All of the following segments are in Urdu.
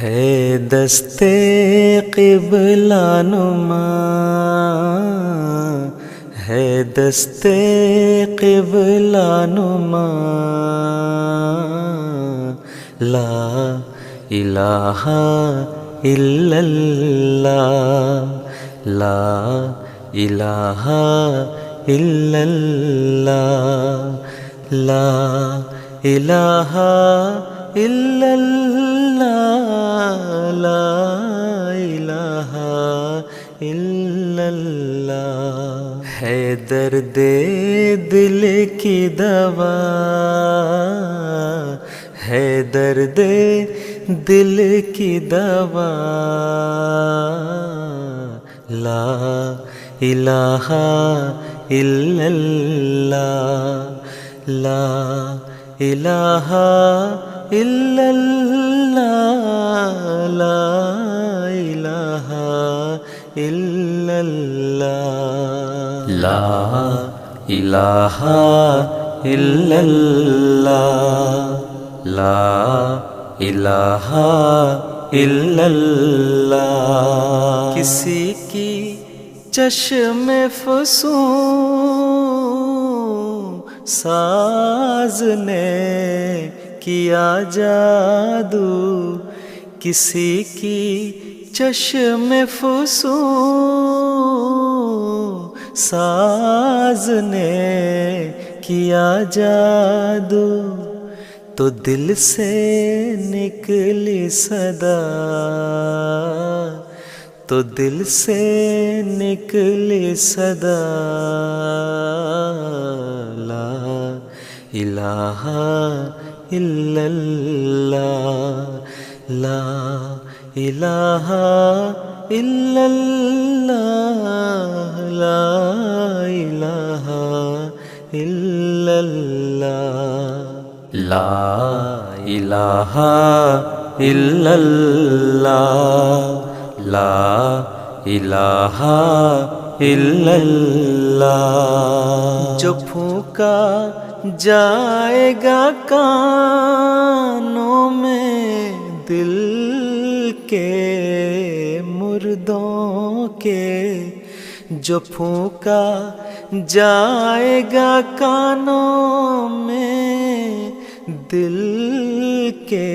ہے دستے قبلہ نما، ہے دستے قبلہ نما، لا الہ الا اللہ، لا الہ الا اللہ، لا الہ الا اللہ، لا الہ الا اللہ۔ ہے درد دل کی دوا، ہے درد دل کی دوا، لا الہ الا اللہ، لا الہ الا اللہ، لا الہ الا اللہ، لا الہ الا اللہ، لا الہ الا اللہ۔ کسی کی چشم فسوں ساز نے کیا جادو، کسی کی چشم فسوں ساز نے کیا جادو، تو دل سے نکلی صدا، تو دل سے نکلی صدا، لا الہ الا اللہ، لا الہ الا اللہ، لا الہ الا اللہ، لا الہ الا اللہ، لا الہ الا اللہ۔ جو پھونکا جائے گا کانوں میں دل کے مردوں کے، جو پھونکا جائے گا کانوں میں دل کے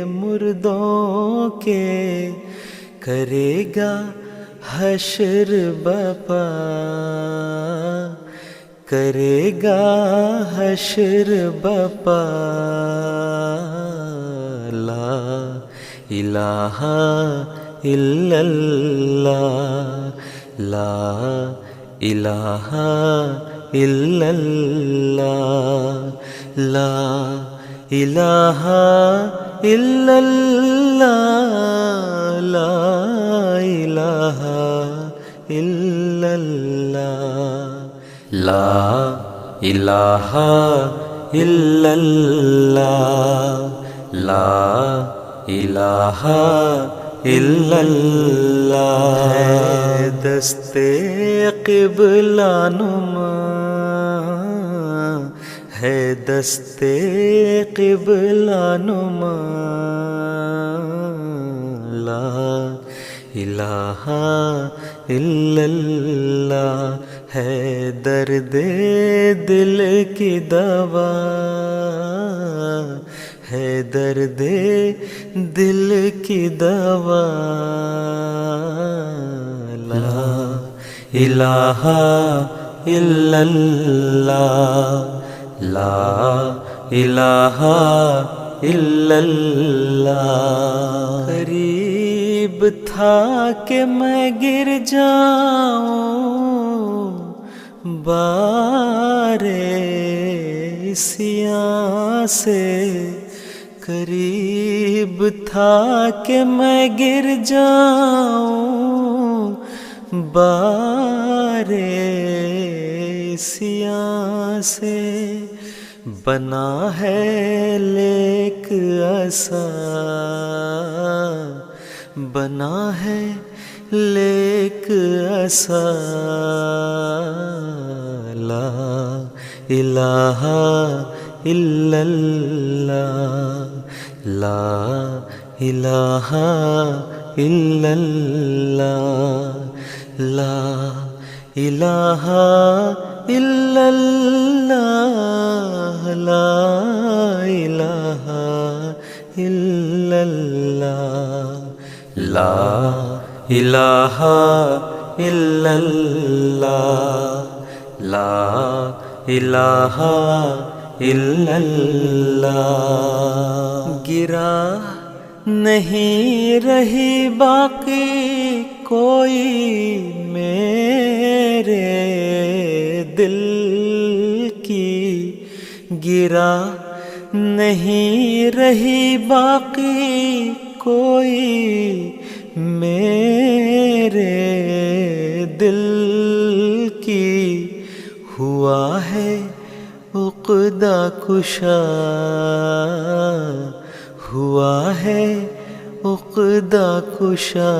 مردوں کے، کرے گا حشر بپا، کرے گا حشر بپا، لا الہ الا اللہ، لا الہ الا اللہ، لا الہ الا اللہ، لا الہ الا اللہ، لا الہ الا اللہ، لا الہ الا اللہ۔ ہے دستے قبلہ نما، ہے دستے قبلہ نما، لا الہ الا اللہ۔ ہے درد دل کی دوا، ہے درد دل کی دوا، لا الہ الا اللہ، لا الہ الا اللہ۔ قریب تھا کہ میں گر جاؤں بارے سیاہ سے، قریب تھا کہ میں گر جاؤں بارے سیاہ سے، بنا ہے لیک عصا، بنا ہے لیک عصا، لا الہ الا اللہ، لا الہ الا اللہ، لا الہ الا اللہ، لا الہ الا اللہ، لا الہ الا اللہ، لا الہ الا اللہ۔ گرا نہیں رہی باقی کوئی میرے دل کی، گرا نہیں رہی باقی کوئی میرے دل کی، ہوا ہے عقدہ کشا، ہوا ہے عقدہ کشا،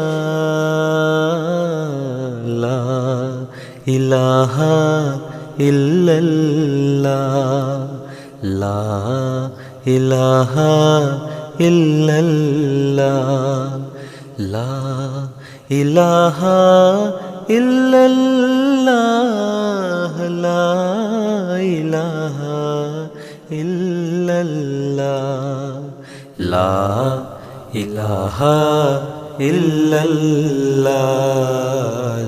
لا الہ الا اللہ، لا الہ الا اللہ، لا الہ الا اللہ، لا الہ الا اللہ، لا الہ الا اللہ،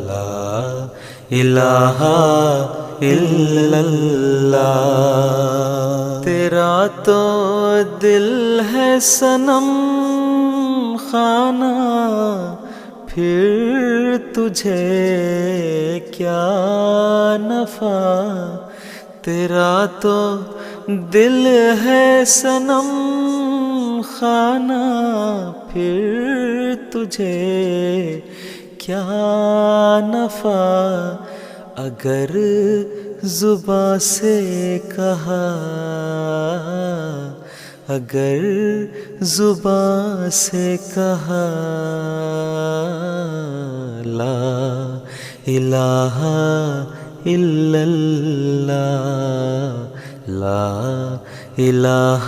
لا الہ الا اللہ۔ تیرا تو دل ہے صنم خانہ، پھر تجھے کیا نفع، تیرا تو دل ہے صنم خانہ، پھر تجھے کیا نفع، اگر زباں سے کہا، اگر زباں سے کہا، لا الہ الا اللہ، لا الہ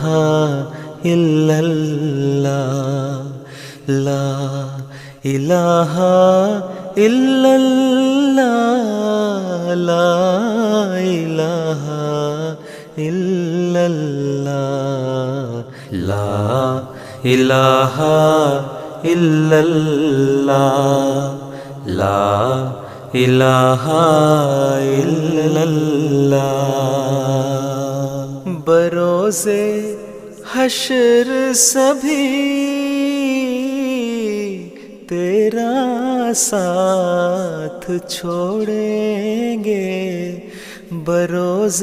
الا اللہ، لا الہ الا اللہ، لا الہ الا اللہ، لا الہ الا اللہ، لا الہ الا اللہ۔ بروز حشر سبھی تیرا ساتھ چھوڑیں گے، بروز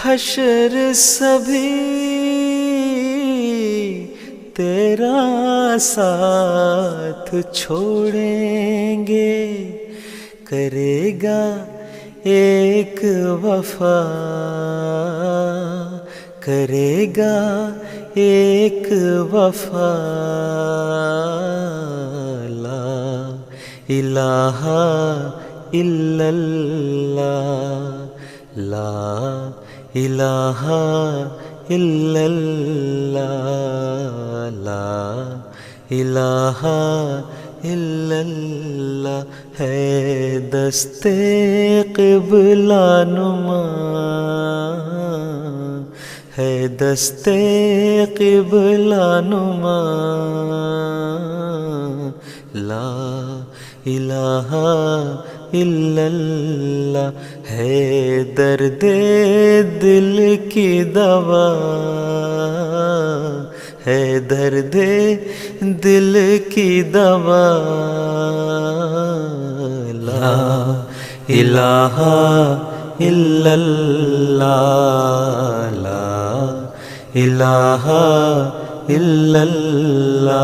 حشر سبھی تیرا ساتھ چھوڑیں گے، کرے گا ایک وفا، کرے گا ایک وفا، لا الہ الا اللہ، لا الہ الا اللہ، لا الہ الا اللہ۔ ہے دست قبلہ نما، ہے دست قبلہ نما، لا الہ الا اللہ۔ ہے درد دل کی دوا، ہے درد دل کی دوا، لا الہ الا اللہ، لا الہ الا اللہ۔